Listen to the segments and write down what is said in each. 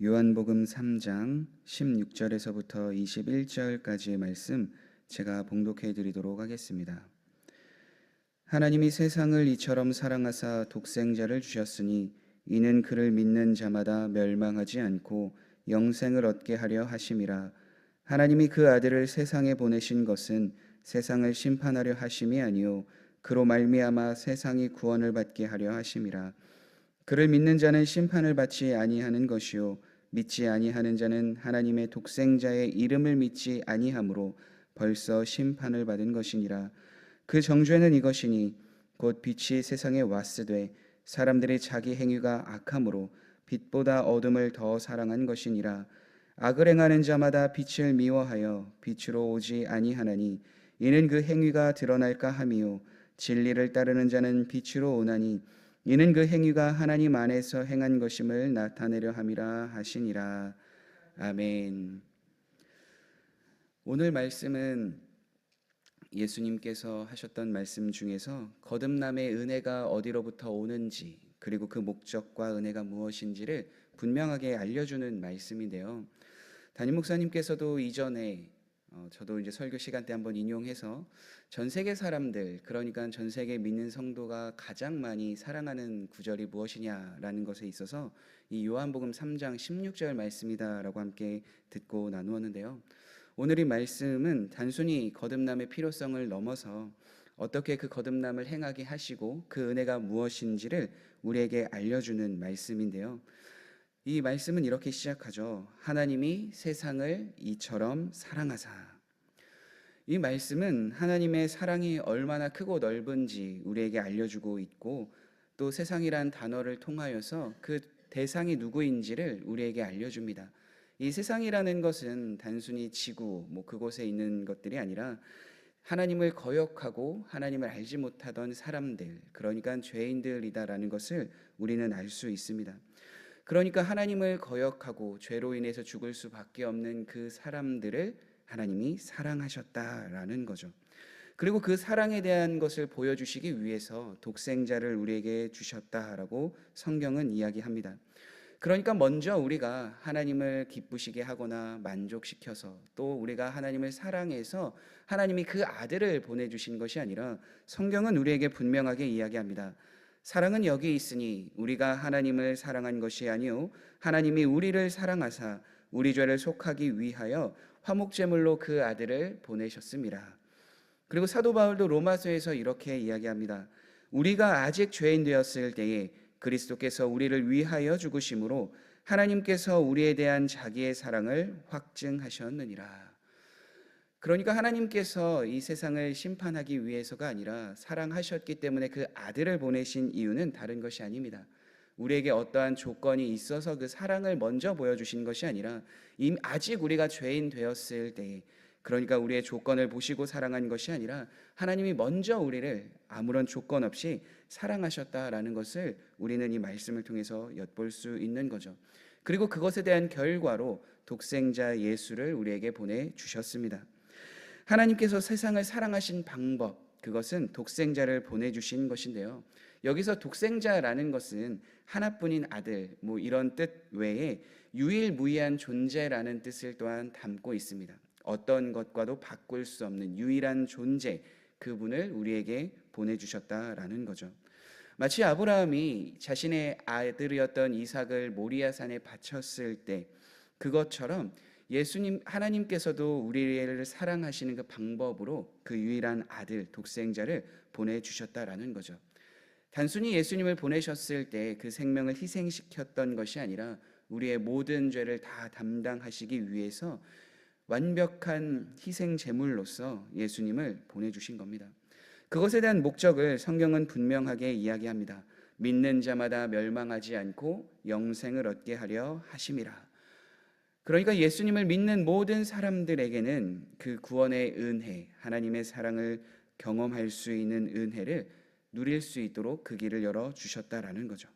요한복음 3장 16절에서부터 21절까지의 말씀 제가 봉독해 드리도록 하겠습니다. 하나님이 세상을 이처럼 사랑하사 독생자를 주셨으니 이는 그를 믿는 자마다 멸망하지 않고 영생을 얻게 하려 하심이라. 하나님이 그 아들을 세상에 보내신 것은 세상을 심판하려 하심이 아니요 그로 말미암아 세상이 구원을 받게 하려 하심이라. 그를 믿는 자는 심판을 받지 아니하는 것이요 믿지 아니하는 자는 하나님의 독생자의 이름을 믿지 아니하므로 벌써 심판을 받은 것이니라. 그 정죄는 이것이니 곧 빛이 세상에 왔으되 사람들이 자기 행위가 악함으로 빛보다 어둠을 더 사랑한 것이니라. 악을 행하는 자마다 빛을 미워하여 빛으로 오지 아니하나니 이는 그 행위가 드러날까 함이요 진리를 따르는 자는 빛으로 오나니 이는 그 행위가 하나님 안에서 행한 것임을 나타내려 함이라 하시니라. 아멘. 오늘 말씀은 예수님께서 하셨던 말씀 중에서 거듭남의 은혜가 어디로부터 오는지 그리고 그 목적과 은혜가 무엇인지를 분명하게 알려주는 말씀인데요. 담임 목사님께서도 이전에 저도 이제 설교 시간 때 한번 인용해서 전 세계 사람들, 그러니까 전 세계 믿는 성도가 가장 많이 사랑하는 구절이 무엇이냐라는 것에 있어서 이 요한복음 3장 16절 말씀이다라고 함께 듣고 나누었는데요. 오늘 이 말씀은 단순히 거듭남의 필요성을 넘어서 어떻게 그 거듭남을 행하게 하시고 그 은혜가 무엇인지를 우리에게 알려주는 말씀인데요. 이 말씀은 이렇게 시작하죠. 하나님이 세상을 이처럼 사랑하사. 이 말씀은 하나님의 사랑이 얼마나 크고 넓은지 우리에게 알려주고 있고 또 세상이란 단어를 통하여서 그 대상이 누구인지를 우리에게 알려줍니다. 이 세상이라는 것은 단순히 지구, 그곳에 있는 것들이 아니라 하나님을 거역하고 하나님을 알지 못하던 사람들, 그러니까 죄인들이다라는 것을 우리는 알 수 있습니다. 그러니까 하나님을 거역하고 죄로 인해서 죽을 수밖에 없는 그 사람들을 하나님이 사랑하셨다라는 거죠. 그리고 그 사랑에 대한 것을 보여주시기 위해서 독생자를 우리에게 주셨다라고 성경은 이야기합니다. 그러니까 먼저 우리가 하나님을 기쁘시게 하거나 만족시켜서 또 우리가 하나님을 사랑해서 하나님이 그 아들을 보내주신 것이 아니라 성경은 우리에게 분명하게 이야기합니다. 사랑은 여기 있으니 우리가 하나님을 사랑한 것이 아니요 하나님이 우리를 사랑하사 우리 죄를 속하기 위하여 화목제물로 그 아들을 보내셨습니다. 그리고 사도 바울도 로마서에서 이렇게 이야기합니다. 우리가 아직 죄인 되었을 때에 그리스도께서 우리를 위하여 죽으심으로 하나님께서 우리에 대한 자기의 사랑을 확증하셨느니라. 그러니까 하나님께서 이 세상을 심판하기 위해서가 아니라 사랑하셨기 때문에 그 아들을 보내신 이유는 다른 것이 아닙니다. 우리에게 어떠한 조건이 있어서 그 사랑을 먼저 보여주신 것이 아니라 이미 아직 우리가 죄인 되었을 때에, 그러니까 우리의 조건을 보시고 사랑한 것이 아니라 하나님이 먼저 우리를 아무런 조건 없이 사랑하셨다라는 것을 우리는 이 말씀을 통해서 엿볼 수 있는 거죠. 그리고 그것에 대한 결과로 독생자 예수를 우리에게 보내주셨습니다. 하나님께서 세상을 사랑하신 방법, 그것은 독생자를 보내주신 것인데요. 여기서 독생자라는 것은 하나뿐인 아들, 이런 뜻 외에 유일무이한 존재라는 뜻을 또한 담고 있습니다. 어떤 것과도 바꿀 수 없는 유일한 존재, 그분을 우리에게 보내주셨다라는 거죠. 마치 아브라함이 자신의 아들이었던 이삭을 모리아산에 바쳤을 때 그것처럼 하나님께서도 우리를 사랑하시는 그 방법으로 그 유일한 아들, 독생자를 보내주셨다라는 거죠. 단순히 예수님을 보내셨을 때 그 생명을 희생시켰던 것이 아니라 우리의 모든 죄를 다 담당하시기 위해서 완벽한 희생 제물로서 예수님을 보내주신 겁니다. 그것에 대한 목적을 성경은 분명하게 이야기합니다. 믿는 자마다 멸망하지 않고 영생을 얻게 하려 하심이라. 그러니까 예수님을 믿는 모든 사람들에게는 그 구원의 은혜, 하나님의 사랑을 경험할 수 있는 은혜를 누릴 수 있도록 그 길을 열어주셨다라는 거죠.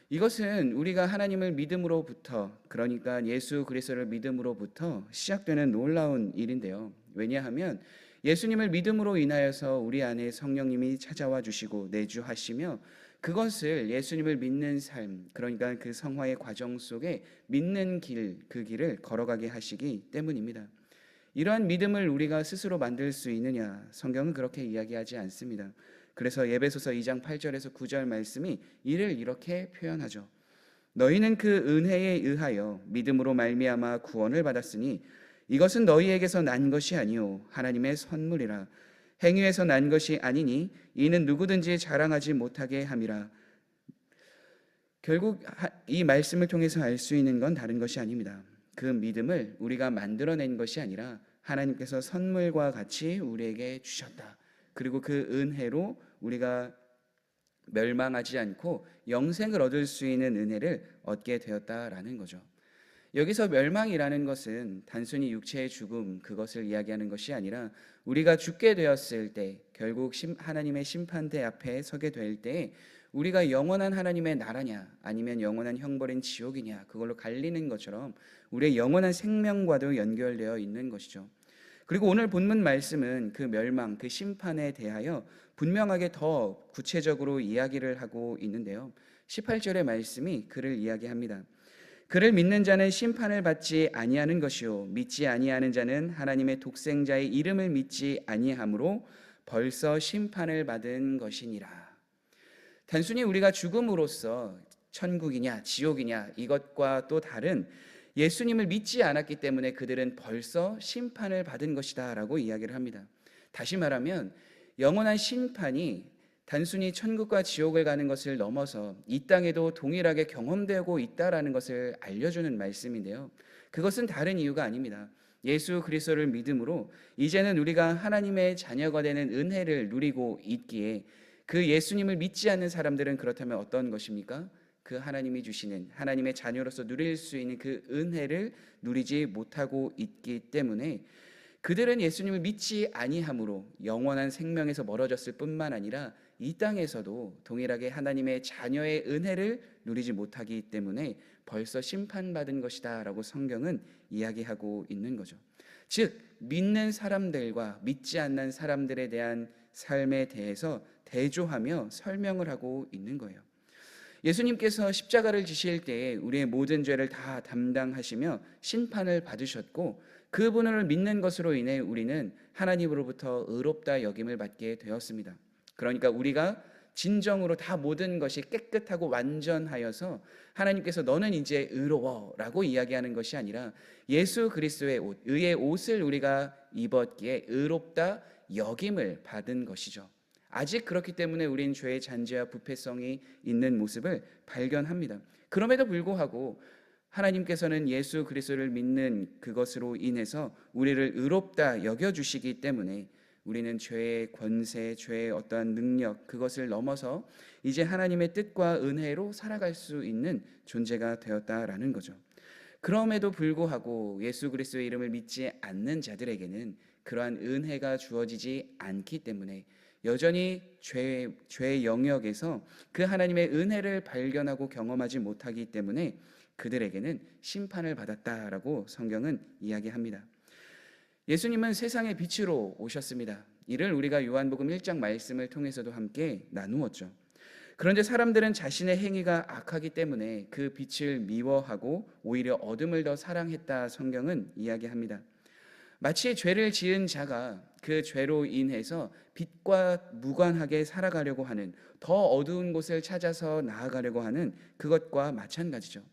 이것은 우리가 하나님을 믿음으로부터, 그러니까 예수 그리스도를 믿음으로부터 시작되는 놀라운 일인데요. 왜냐하면 예수님을 믿음으로 인하여서 우리 안에 성령님이 찾아와 주시고 내주하시며 그것을 예수님을 믿는 삶, 그러니까 그 성화의 과정 속에 믿는 길, 그 길을 걸어가게 하시기 때문입니다. 이러한 믿음을 우리가 스스로 만들 수 있느냐? 성경은 그렇게 이야기하지 않습니다. 그래서 에베소서 2장 8절에서 9절 말씀이 이를 이렇게 표현하죠. 너희는 그 은혜에 의하여 믿음으로 말미암아 구원을 받았으니 이것은 너희에게서 난 것이 아니요 하나님의 선물이라. 행위에서 난 것이 아니니 이는 누구든지 자랑하지 못하게 함이라. 결국 이 말씀을 통해서 알 수 있는 건 다른 것이 아닙니다. 그 믿음을 우리가 만들어낸 것이 아니라 하나님께서 선물과 같이 우리에게 주셨다. 그리고 그 은혜로 우리가 멸망하지 않고 영생을 얻을 수 있는 은혜를 얻게 되었다라는 거죠. 여기서 멸망이라는 것은 단순히 육체의 죽음 그것을 이야기하는 것이 아니라 우리가 죽게 되었을 때 결국 하나님의 심판대 앞에 서게 될 때 우리가 영원한 하나님의 나라냐 아니면 영원한 형벌인 지옥이냐 그걸로 갈리는 것처럼 우리의 영원한 생명과도 연결되어 있는 것이죠. 그리고 오늘 본문 말씀은 그 멸망, 그 심판에 대하여 분명하게 더 구체적으로 이야기를 하고 있는데요. 18절의 말씀이 그를 이야기합니다. 그를 믿는 자는 심판을 받지 아니하는 것이요 믿지 아니하는 자는 하나님의 독생자의 이름을 믿지 아니하므로 벌써 심판을 받은 것이니라. 단순히 우리가 죽음으로써 천국이냐 지옥이냐 이것과 또 다른 예수님을 믿지 않았기 때문에 그들은 벌써 심판을 받은 것이다 라고 이야기를 합니다. 다시 말하면 영원한 심판이 단순히 천국과 지옥을 가는 것을 넘어서 이 땅에도 동일하게 경험되고 있다라는 것을 알려주는 말씀인데요. 그것은 다른 이유가 아닙니다. 예수 그리스도를 믿음으로 이제는 우리가 하나님의 자녀가 되는 은혜를 누리고 있기에 그 예수님을 믿지 않는 사람들은 그렇다면 어떤 것입니까? 그 하나님이 주시는 하나님의 자녀로서 누릴 수 있는 그 은혜를 누리지 못하고 있기 때문에 그들은 예수님을 믿지 아니함으로 영원한 생명에서 멀어졌을 뿐만 아니라 이 땅에서도 동일하게 하나님의 자녀의 은혜를 누리지 못하기 때문에 벌써 심판받은 것이다 라고 성경은 이야기하고 있는 거죠. 즉 믿는 사람들과 믿지 않는 사람들에 대한 삶에 대해서 대조하며 설명을 하고 있는 거예요. 예수님께서 십자가를 지실 때에 우리의 모든 죄를 다 담당하시며 심판을 받으셨고 그분을 믿는 것으로 인해 우리는 하나님으로부터 의롭다 여김을 받게 되었습니다. 그러니까 우리가 진정으로 다 모든 것이 깨끗하고 완전하여서 하나님께서 너는 이제 의로워라고 이야기하는 것이 아니라 예수 그리스도의 옷, 의의 옷을 우리가 입었기에 의롭다 여김을 받은 것이죠. 아직 그렇기 때문에 우린 죄의 잔재와 부패성이 있는 모습을 발견합니다. 그럼에도 불구하고 하나님께서는 예수 그리스도를 믿는 그것으로 인해서 우리를 의롭다 여겨주시기 때문에 우리는 죄의 권세, 죄의 어떠한 능력 그것을 넘어서 이제 하나님의 뜻과 은혜로 살아갈 수 있는 존재가 되었다라는 거죠. 그럼에도 불구하고 예수 그리스도의 이름을 믿지 않는 자들에게는 그러한 은혜가 주어지지 않기 때문에 여전히 죄의 영역에서 그 하나님의 은혜를 발견하고 경험하지 못하기 때문에 그들에게는 심판을 받았다라고 성경은 이야기합니다. 예수님은 세상의 빛으로 오셨습니다. 이를 우리가 요한복음 1장 말씀을 통해서도 함께 나누었죠. 그런데 사람들은 자신의 행위가 악하기 때문에 그 빛을 미워하고 오히려 어둠을 더 사랑했다 성경은 이야기합니다. 마치 죄를 지은 자가 그 죄로 인해서 빛과 무관하게 살아가려고 하는 더 어두운 곳을 찾아서 나아가려고 하는 그것과 마찬가지죠.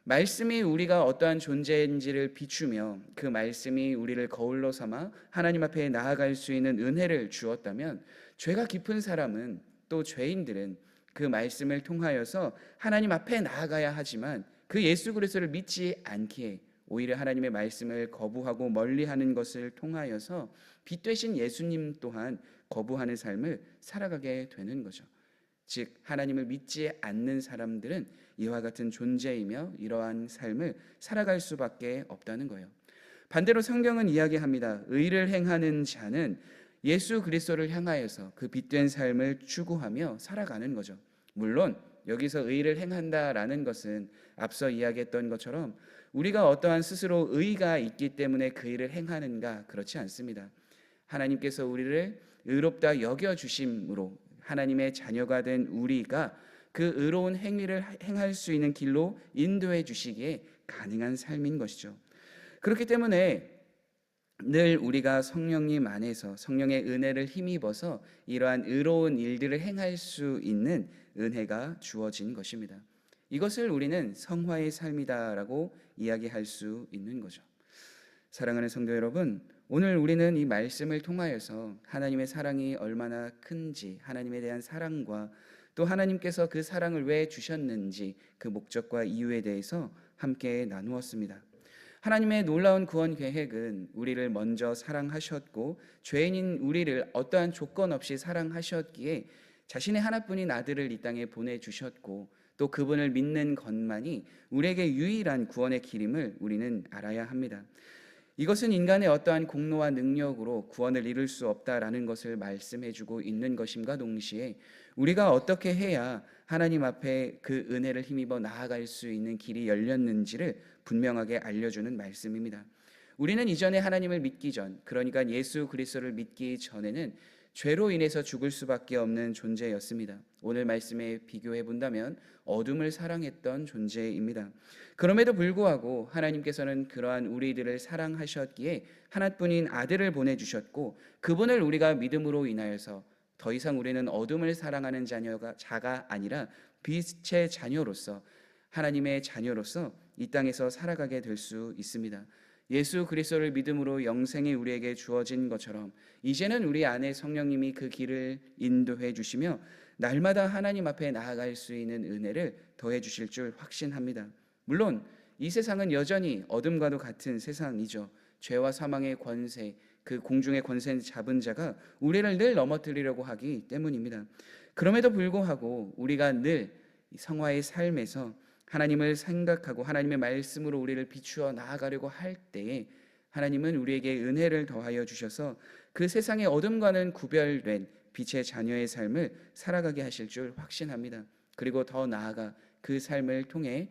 말씀이 우리가 어떠한 존재인지를 비추며 그 말씀이 우리를 거울로 삼아 하나님 앞에 나아갈 수 있는 은혜를 주었다면 죄가 깊은 사람은 또 죄인들은 그 말씀을 통하여서 하나님 앞에 나아가야 하지만 그 예수 그리스도를 믿지 않기에 오히려 하나님의 말씀을 거부하고 멀리하는 것을 통하여서 빛 되신 예수님 또한 거부하는 삶을 살아가게 되는 거죠. 즉 하나님을 믿지 않는 사람들은 이와 같은 존재이며 이러한 삶을 살아갈 수밖에 없다는 거예요. 반대로 성경은 이야기합니다. 의를 행하는 자는 예수 그리스도를 향하여서 그 빛된 삶을 추구하며 살아가는 거죠. 물론 여기서 의를 행한다라는 것은 앞서 이야기했던 것처럼 우리가 어떠한 스스로 의가 있기 때문에 그 일을 행하는가 그렇지 않습니다. 하나님께서 우리를 의롭다 여겨 주심으로 하나님의 자녀가 된 우리가 그 의로운 행위를 행할 수 있는 길로 인도해 주시기에 가능한 삶인 것이죠. 그렇기 때문에 늘 우리가 성령님 안에서 성령의 은혜를 힘입어서 이러한 의로운 일들을 행할 수 있는 은혜가 주어진 것입니다. 이것을 우리는 성화의 삶이다라고 이야기할 수 있는 거죠. 사랑하는 성도 여러분, 오늘 우리는 이 말씀을 통하여서 하나님의 사랑이 얼마나 큰지, 하나님에 대한 사랑과 또 하나님께서 그 사랑을 왜 주셨는지 그 목적과 이유에 대해서 함께 나누었습니다. 하나님의 놀라운 구원 계획은 우리를 먼저 사랑하셨고 죄인인 우리를 어떠한 조건 없이 사랑하셨기에 자신의 하나뿐인 아들을 이 땅에 보내주셨고 또 그분을 믿는 것만이 우리에게 유일한 구원의 길임을 우리는 알아야 합니다. 이것은 인간의 어떠한 공로와 능력으로 구원을 이룰 수 없다라는 것을 말씀해주고 있는 것임과 동시에 우리가 어떻게 해야 하나님 앞에 그 은혜를 힘입어 나아갈 수 있는 길이 열렸는지를 분명하게 알려주는 말씀입니다. 우리는 이전에 하나님을 믿기 전, 그러니까 예수 그리스도를 믿기 전에는 죄로 인해서 죽을 수밖에 없는 존재였습니다. 오늘 말씀에 비교해 본다면 어둠을 사랑했던 존재입니다. 그럼에도 불구하고 하나님께서는 그러한 우리들을 사랑하셨기에 하나뿐인 아들을 보내주셨고 그분을 우리가 믿음으로 인하여서 더 이상 우리는 어둠을 사랑하는 자가 아니라 빛의 자녀로서 하나님의 자녀로서 이 땅에서 살아가게 될 수 있습니다. 예수 그리스도를 믿음으로 영생이 우리에게 주어진 것처럼 이제는 우리 안에 성령님이 그 길을 인도해 주시며 날마다 하나님 앞에 나아갈 수 있는 은혜를 더해 주실 줄 확신합니다. 물론 이 세상은 여전히 어둠과도 같은 세상이죠. 죄와 사망의 권세, 그 공중의 권세 잡은 자가 우리를 늘 넘어뜨리려고 하기 때문입니다. 그럼에도 불구하고 우리가 늘 성화의 삶에서 하나님을 생각하고 하나님의 말씀으로 우리를 비추어 나아가려고 할 때에 하나님은 우리에게 은혜를 더하여 주셔서 그 세상의 어둠과는 구별된 빛의 자녀의 삶을 살아가게 하실 줄 확신합니다. 그리고 더 나아가 그 삶을 통해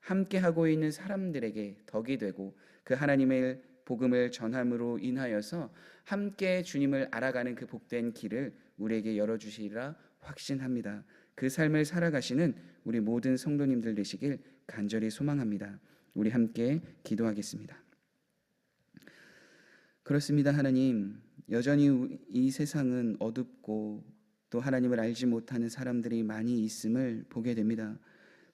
함께하고 있는 사람들에게 덕이 되고 그 하나님의 복음을 전함으로 인하여서 함께 주님을 알아가는 그 복된 길을 우리에게 열어주시리라 확신합니다. 그 삶을 살아가시는 우리 모든 성도님들 되시길 간절히 소망합니다. 우리 함께 기도하겠습니다. 그렇습니다. 하나님, 여전히 이 세상은 어둡고 또 하나님을 알지 못하는 사람들이 많이 있음을 보게 됩니다.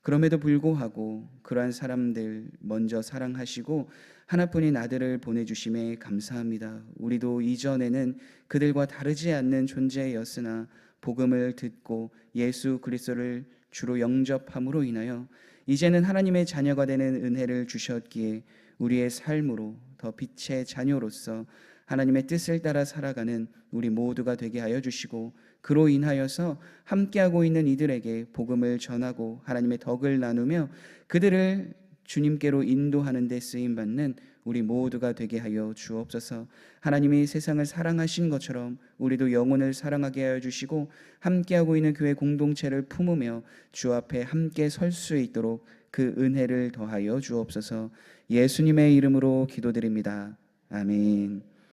그럼에도 불구하고 그러한 사람들 먼저 사랑하시고 하나뿐인 아들을 보내주심에 감사합니다. 우리도 이전에는 그들과 다르지 않는 존재였으나 복음을 듣고 예수 그리스도를 주로 영접함으로 인하여 이제는 하나님의 자녀가 되는 은혜를 주셨기에 우리의 삶으로 더 빛의 자녀로서 하나님의 뜻을 따라 살아가는 우리 모두가 되게 하여 주시고 그로 인하여서 함께하고 있는 이들에게 복음을 전하고 하나님의 덕을 나누며 그들을 주님께로 인도하는 데 쓰임받는 우리 모두가 되게 하여 주옵소서. 하나님이 세상을 사랑하신 것처럼 우리도 영혼을 사랑하게 하여 주시고 함께하고 있는 교회 공동체를 품으며 주 앞에 함께 설 수 있도록 그 은혜를 더하여 주옵소서. 예수님의 이름으로 기도드립니다. 아멘.